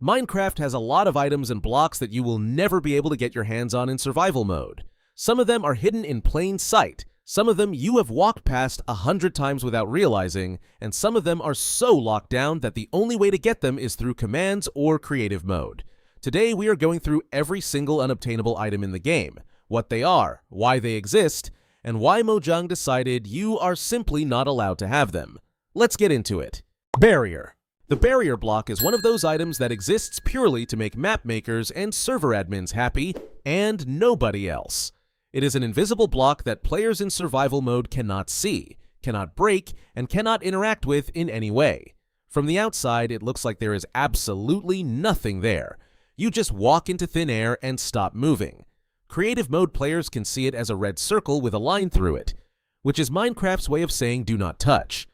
Minecraft has a lot of items and blocks that you will never be able to get your hands on in survival mode. Some of them are hidden in plain sight, some of them you have walked past 100 times without realizing, and some of them are so locked down that the only way to get them is through commands or creative mode. Today we are going through every single unobtainable item in the game, what they are, why they exist, and why Mojang decided you are simply not allowed to have them. Let's get into it. Barrier. The barrier block is one of those items that exists purely to make map makers and server admins happy, and nobody else. It is an invisible block that players in survival mode cannot see, cannot break, and cannot interact with in any way. From the outside, it looks like there is absolutely nothing there. You just walk into thin air and stop moving. Creative mode players can see it as a red circle with a line through it, which is Minecraft's way of saying do not touch.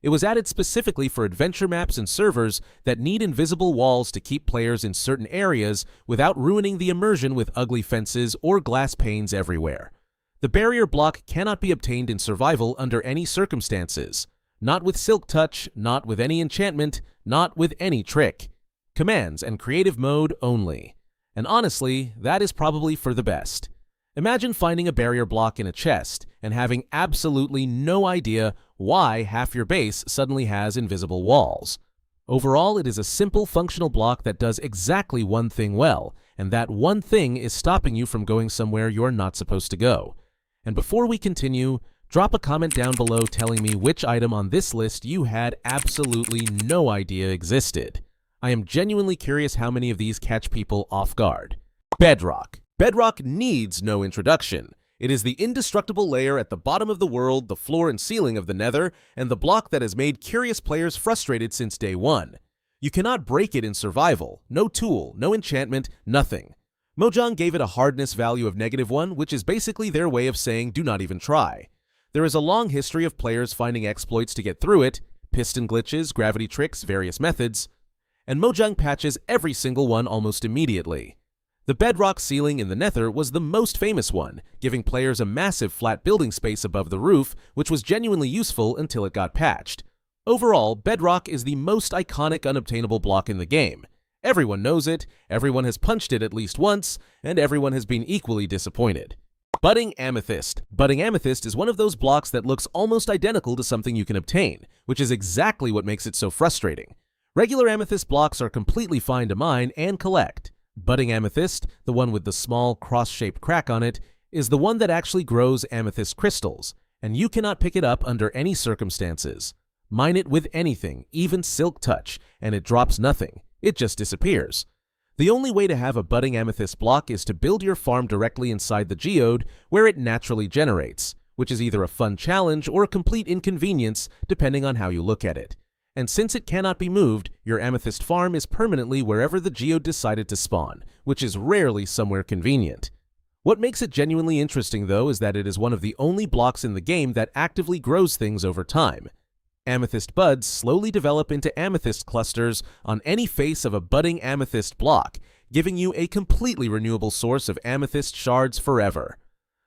It was added specifically for adventure maps and servers that need invisible walls to keep players in certain areas without ruining the immersion with ugly fences or glass panes everywhere. The barrier block cannot be obtained in survival under any circumstances. Not with Silk Touch, not with any enchantment, not with any trick. Commands and creative mode only. And honestly, that is probably for the best. Imagine finding a barrier block in a chest and having absolutely no idea why half your base suddenly has invisible walls. Overall, it is a simple functional block that does exactly one thing well, and that one thing is stopping you from going somewhere you're not supposed to go. And before we continue, drop a comment down below telling me which item on this list you had absolutely no idea existed. I am genuinely curious how many of these catch people off guard. Bedrock. Bedrock needs no introduction. It is the indestructible layer at the bottom of the world, the floor and ceiling of the Nether, and the block that has made curious players frustrated since day one. You cannot break it in survival. No tool, no enchantment, nothing. Mojang gave it a hardness value of -1, which is basically their way of saying do not even try. There is a long history of players finding exploits to get through it, piston glitches, gravity tricks, various methods, and Mojang patches every single one almost immediately. The bedrock ceiling in the Nether was the most famous one, giving players a massive flat building space above the roof, which was genuinely useful until it got patched. Overall, bedrock is the most iconic unobtainable block in the game. Everyone knows it, everyone has punched it at least once, and everyone has been equally disappointed. Budding Amethyst. Budding Amethyst is one of those blocks that looks almost identical to something you can obtain, which is exactly what makes it so frustrating. Regular amethyst blocks are completely fine to mine and collect. Budding Amethyst, the one with the small cross-shaped crack on it, is the one that actually grows amethyst crystals, and you cannot pick it up under any circumstances. Mine it with anything, even Silk Touch, and it drops nothing. It just disappears. The only way to have a budding amethyst block is to build your farm directly inside the geode where it naturally generates, which is either a fun challenge or a complete inconvenience depending on how you look at it. And since it cannot be moved, your amethyst farm is permanently wherever the geode decided to spawn, which is rarely somewhere convenient. What makes it genuinely interesting though is that it is one of the only blocks in the game that actively grows things over time. Amethyst buds slowly develop into amethyst clusters on any face of a budding amethyst block, giving you a completely renewable source of amethyst shards forever.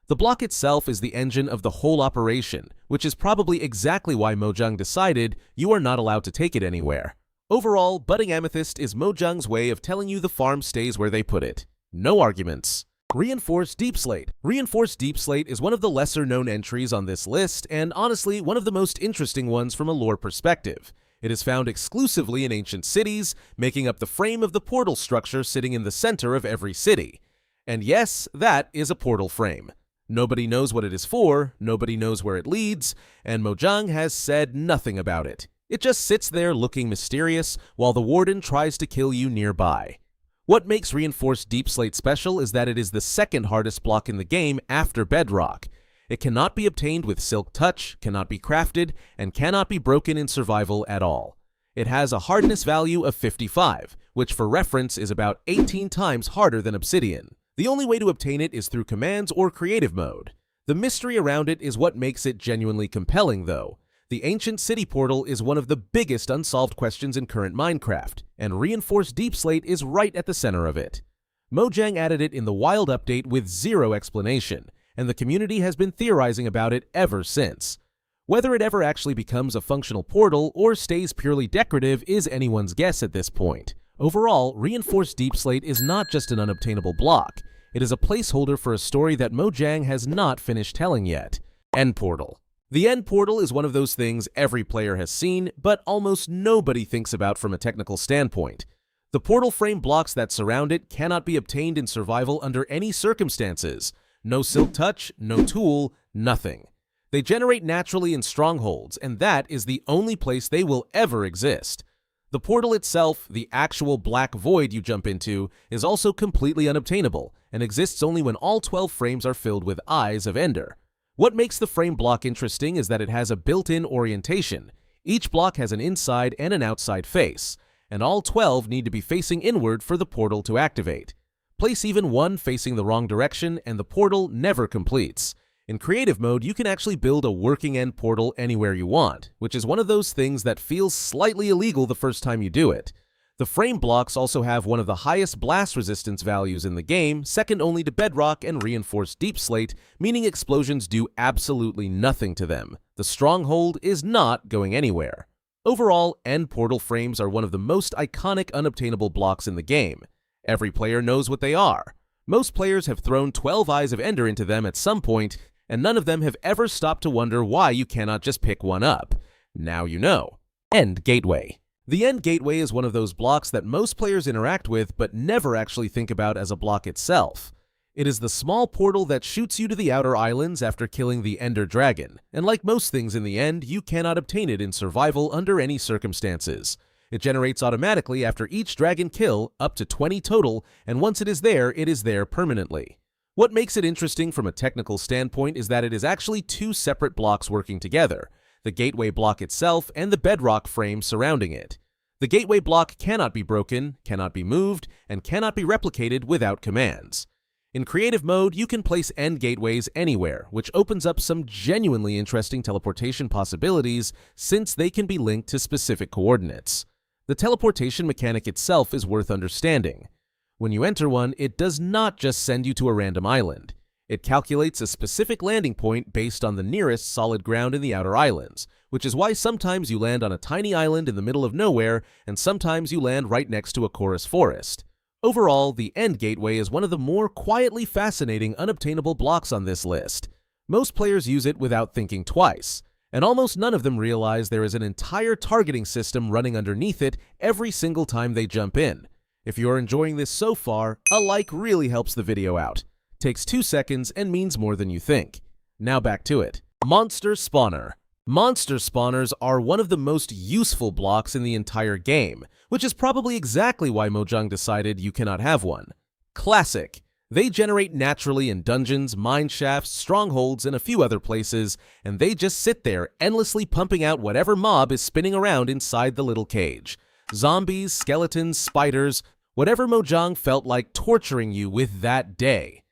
The block itself is the engine of the whole operation, which is probably exactly why Mojang decided you are not allowed to take it anywhere. Overall, budding amethyst is Mojang's way of telling you the farm stays where they put it. No arguments. Reinforced Deepslate. Reinforced Deepslate is one of the lesser-known entries on this list, and honestly, one of the most interesting ones from a lore perspective. It is found exclusively in ancient cities, making up the frame of the portal structure sitting in the center of every city. And yes, that is a portal frame. Nobody knows what it is for, nobody knows where it leads, and Mojang has said nothing about it. It just sits there looking mysterious while the warden tries to kill you nearby. What makes Reinforced Deepslate special is that it is the second hardest block in the game after Bedrock. It cannot be obtained with Silk Touch, cannot be crafted, and cannot be broken in survival at all. It has a hardness value of 55, which for reference is about 18 times harder than Obsidian. The only way to obtain it is through commands or creative mode. The mystery around it is what makes it genuinely compelling though. The ancient city portal is one of the biggest unsolved questions in current Minecraft, and Reinforced Deepslate is right at the center of it. Mojang added it in the Wild update with zero explanation, and the community has been theorizing about it ever since. Whether it ever actually becomes a functional portal or stays purely decorative is anyone's guess at this point. Overall, Reinforced Deepslate is not just an unobtainable block. It is a placeholder for a story that Mojang has not finished telling yet. End Portal. The End Portal is one of those things every player has seen, but almost nobody thinks about from a technical standpoint. The portal frame blocks that surround it cannot be obtained in survival under any circumstances. No Silk Touch, no tool, nothing. They generate naturally in strongholds, and that is the only place they will ever exist. The portal itself, the actual black void you jump into, is also completely unobtainable, and exists only when all 12 frames are filled with Eyes of Ender. What makes the frame block interesting is that it has a built-in orientation. Each block has an inside and an outside face, and all 12 need to be facing inward for the portal to activate. Place even one facing the wrong direction and the portal never completes. In creative mode, you can actually build a working end portal anywhere you want, which is one of those things that feels slightly illegal the first time you do it. The frame blocks also have one of the highest blast resistance values in the game, second only to Bedrock and Reinforced Deepslate, meaning explosions do absolutely nothing to them. The stronghold is not going anywhere. Overall, end portal frames are one of the most iconic unobtainable blocks in the game. Every player knows what they are. Most players have thrown 12 Eyes of Ender into them at some point, and none of them have ever stopped to wonder why you cannot just pick one up. Now you know. End Gateway. The End Gateway is one of those blocks that most players interact with but never actually think about as a block itself. It is the small portal that shoots you to the outer islands after killing the Ender Dragon, and like most things in the end, you cannot obtain it in survival under any circumstances. It generates automatically after each dragon kill, up to 20 total, and once it is there permanently. What makes it interesting from a technical standpoint is that it is actually two separate blocks working together, the gateway block itself and the bedrock frame surrounding it. The gateway block cannot be broken, cannot be moved, and cannot be replicated without commands. In creative mode, you can place end gateways anywhere, which opens up some genuinely interesting teleportation possibilities since they can be linked to specific coordinates. The teleportation mechanic itself is worth understanding. When you enter one, it does not just send you to a random island. It calculates a specific landing point based on the nearest solid ground in the outer islands, which is why sometimes you land on a tiny island in the middle of nowhere and sometimes you land right next to a chorus forest. Overall, the End Gateway is one of the more quietly fascinating unobtainable blocks on this list. Most players use it without thinking twice, and almost none of them realize there is an entire targeting system running underneath it every single time they jump in. If you're enjoying this so far, a like really helps the video out. Takes 2 seconds and means more than you think. Now back to it. Monster Spawner. Monster spawners are one of the most useful blocks in the entire game, which is probably exactly why Mojang decided you cannot have one. Classic. They generate naturally in dungeons, mine shafts, strongholds, and a few other places, and they just sit there endlessly pumping out whatever mob is spinning around inside the little cage. Zombies, skeletons, spiders, whatever Mojang felt like torturing you with that day.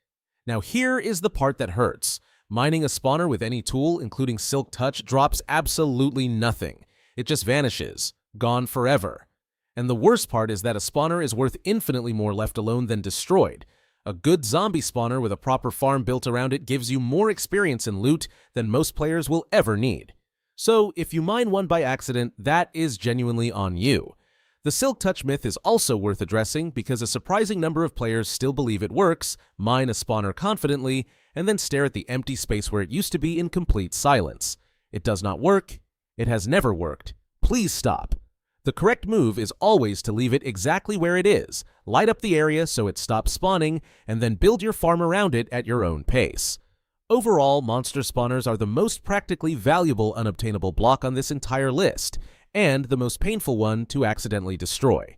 Now here is the part that hurts. Mining a spawner with any tool, including Silk Touch, drops absolutely nothing. It just vanishes. Gone forever. And the worst part is that a spawner is worth infinitely more left alone than destroyed. A good zombie spawner with a proper farm built around it gives you more experience in loot than most players will ever need. So if you mine one by accident, that is genuinely on you. The Silk Touch myth is also worth addressing because a surprising number of players still believe it works, mine a spawner confidently, and then stare at the empty space where it used to be in complete silence. It does not work. It has never worked. Please stop. The correct move is always to leave it exactly where it is, light up the area so it stops spawning, and then build your farm around it at your own pace. Overall, monster spawners are the most practically valuable unobtainable block on this entire list, and the most painful one to accidentally destroy.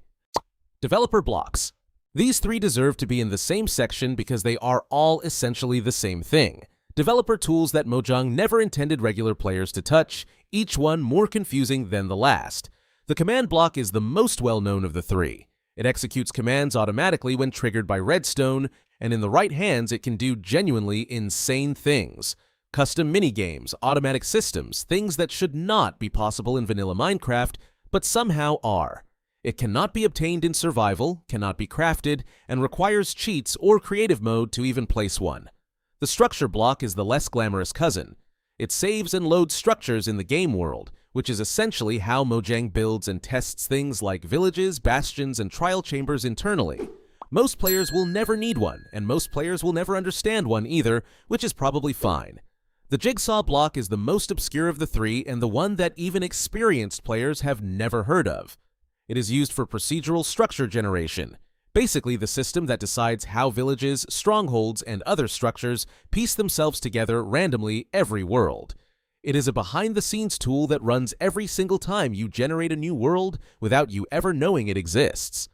Developer blocks. These three deserve to be in the same section because they are all essentially the same thing. Developer tools that Mojang never intended regular players to touch, each one more confusing than the last. The command block is the most well-known of the three. It executes commands automatically when triggered by redstone, and in the right hands it can do genuinely insane things. Custom minigames, automatic systems, things that should not be possible in vanilla Minecraft, but somehow are. It cannot be obtained in survival, cannot be crafted, and requires cheats or creative mode to even place one. The structure block is the less glamorous cousin. It saves and loads structures in the game world, which is essentially how Mojang builds and tests things like villages, bastions, and trial chambers internally. Most players will never need one, and most players will never understand one either, which is probably fine. The jigsaw block is the most obscure of the three and the one that even experienced players have never heard of. It is used for procedural structure generation, basically the system that decides how villages, strongholds, and other structures piece themselves together randomly every world. It is a behind-the-scenes tool that runs every single time you generate a new world without you ever knowing it exists.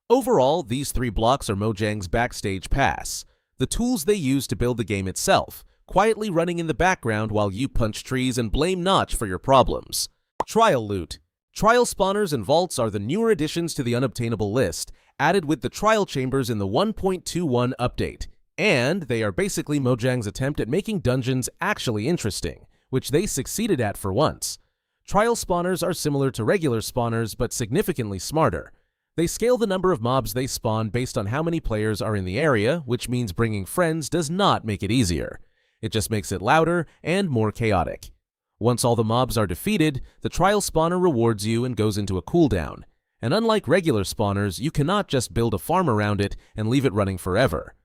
Overall, these three blocks are Mojang's backstage pass, the tools they use to build the game itself, quietly running in the background while you punch trees and blame Notch for your problems. Trial loot. Trial spawners and vaults are the newer additions to the unobtainable list, added with the trial chambers in the 1.21 update, and they are basically Mojang's attempt at making dungeons actually interesting, which they succeeded at for once. Trial spawners are similar to regular spawners, but significantly smarter. They scale the number of mobs they spawn based on how many players are in the area, which means bringing friends does not make it easier. It just makes it louder and more chaotic. Once all the mobs are defeated, the trial spawner rewards you and goes into a cooldown. And unlike regular spawners, you cannot just build a farm around it and leave it running forever.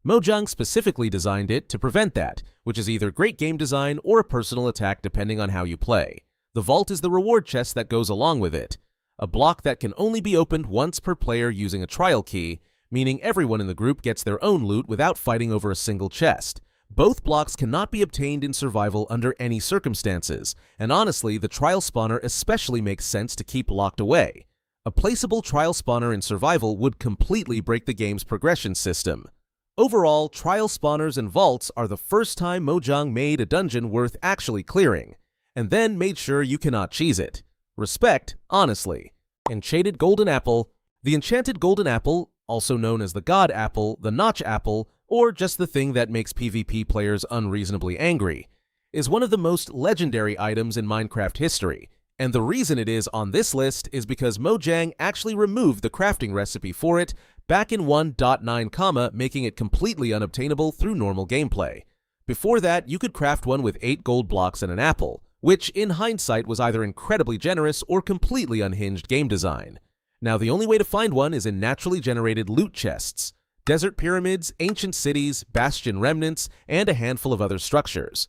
Mojang specifically designed it to prevent that, which is either great game design or a personal attack depending on how you play. The vault is the reward chest that goes along with it, a block that can only be opened once per player using a trial key, meaning everyone in the group gets their own loot without fighting over a single chest. Both blocks cannot be obtained in survival under any circumstances, and honestly, the trial spawner especially makes sense to keep locked away. A placeable trial spawner in survival would completely break the game's progression system. Overall, trial spawners and vaults are the first time Mojang made a dungeon worth actually clearing, and then made sure you cannot cheese it. Respect, honestly. Enchanted Golden Apple. The Enchanted Golden Apple, also known as the God Apple, the Notch Apple, or just the thing that makes PvP players unreasonably angry, is one of the most legendary items in Minecraft history, and the reason it is on this list is because Mojang actually removed the crafting recipe for it back in 1.9, making it completely unobtainable through normal gameplay. Before that, you could craft one with 8 gold blocks and an apple, which in hindsight was either incredibly generous or completely unhinged game design. Now the only way to find one is in naturally generated loot chests, desert pyramids, ancient cities, bastion remnants, and a handful of other structures.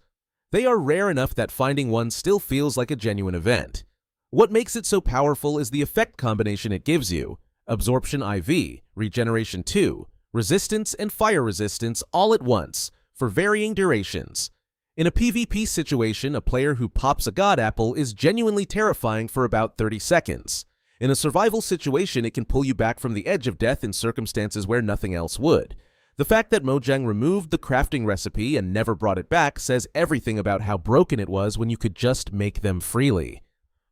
They are rare enough that finding one still feels like a genuine event. What makes it so powerful is the effect combination it gives you: Absorption IV, Regeneration 2, Resistance, and Fire Resistance all at once, for varying durations. In a PvP situation, a player who pops a God Apple is genuinely terrifying for about 30 seconds. In a survival situation, it can pull you back from the edge of death in circumstances where nothing else would. The fact that Mojang removed the crafting recipe and never brought it back says everything about how broken it was when you could just make them freely.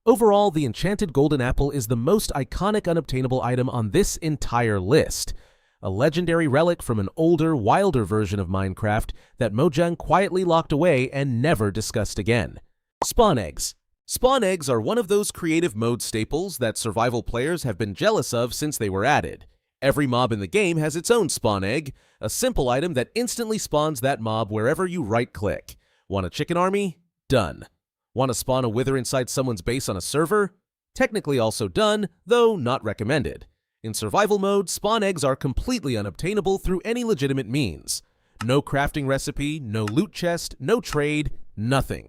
Overall, the Enchanted Golden Apple is the most iconic unobtainable item on this entire list. A legendary relic from an older, wilder version of Minecraft that Mojang quietly locked away and never discussed again. Spawn eggs. Spawn eggs are one of those creative mode staples that survival players have been jealous of since they were added. Every mob in the game has its own spawn egg, a simple item that instantly spawns that mob wherever you right-click. Want a chicken army? Done. Want to spawn a wither inside someone's base on a server? Technically also done, though not recommended. In survival mode, spawn eggs are completely unobtainable through any legitimate means. No crafting recipe, no loot chest, no trade, nothing.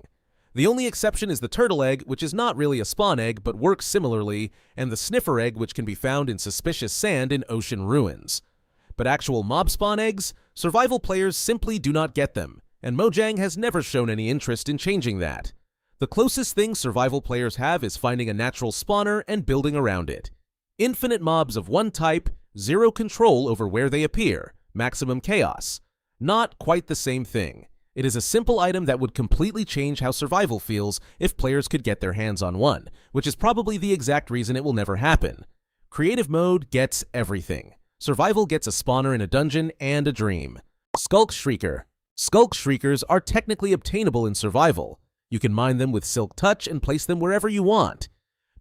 The only exception is the turtle egg, which is not really a spawn egg but works similarly, and the sniffer egg, which can be found in suspicious sand in ocean ruins. But actual mob spawn eggs? Survival players simply do not get them, and Mojang has never shown any interest in changing that. The closest thing survival players have is finding a natural spawner and building around it. Infinite mobs of one type, zero control over where they appear, maximum chaos. Not quite the same thing. It is a simple item that would completely change how survival feels if players could get their hands on one, which is probably the exact reason it will never happen. Creative mode gets everything. Survival gets a spawner in a dungeon and a dream. Sculk Shrieker. Sculk Shriekers are technically obtainable in survival. You can mine them with Silk Touch and place them wherever you want.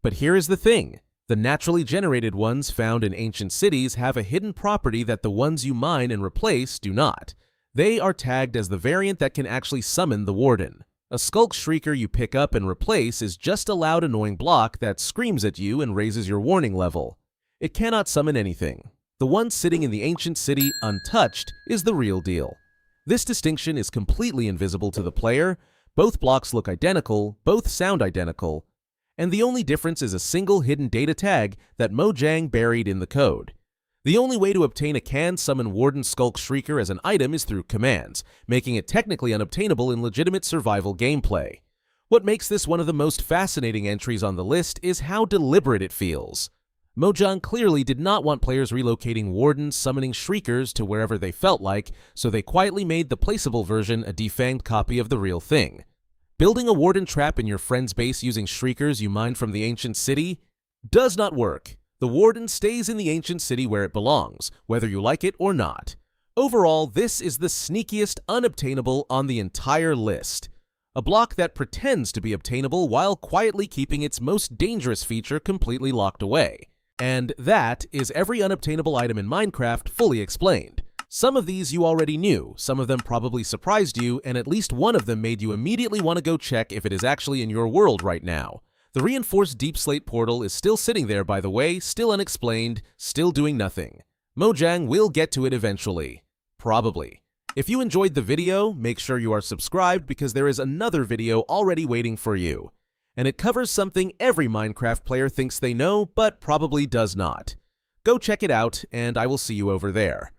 But here is the thing. The naturally generated ones found in ancient cities have a hidden property that the ones you mine and replace do not. They are tagged as the variant that can actually summon the Warden. A Sculk Shrieker you pick up and replace is just a loud, annoying block that screams at you and raises your warning level. It cannot summon anything. The one sitting in the ancient city untouched is the real deal. This distinction is completely invisible to the player. Both blocks look identical, both sound identical, and the only difference is a single hidden data tag that Mojang buried in the code. The only way to obtain a can-summon Warden Sculk Shrieker as an item is through commands, making it technically unobtainable in legitimate survival gameplay. What makes this one of the most fascinating entries on the list is how deliberate it feels. Mojang clearly did not want players relocating Wardens summoning Shriekers to wherever they felt like, so they quietly made the placeable version a defanged copy of the real thing. Building a Warden trap in your friend's base using Shriekers you mined from the ancient city does not work. The Warden stays in the ancient city where it belongs, whether you like it or not. Overall, this is the sneakiest unobtainable on the entire list. A block that pretends to be obtainable while quietly keeping its most dangerous feature completely locked away. And that is every unobtainable item in Minecraft fully explained. Some of these you already knew, some of them probably surprised you, and at least one of them made you immediately want to go check if it is actually in your world right now. The reinforced Deepslate portal is still sitting there, by the way, still unexplained, still doing nothing. Mojang will get to it eventually. Probably. If you enjoyed the video, make sure you are subscribed because there is another video already waiting for you. And it covers something every Minecraft player thinks they know, but probably does not. Go check it out, and I will see you over there.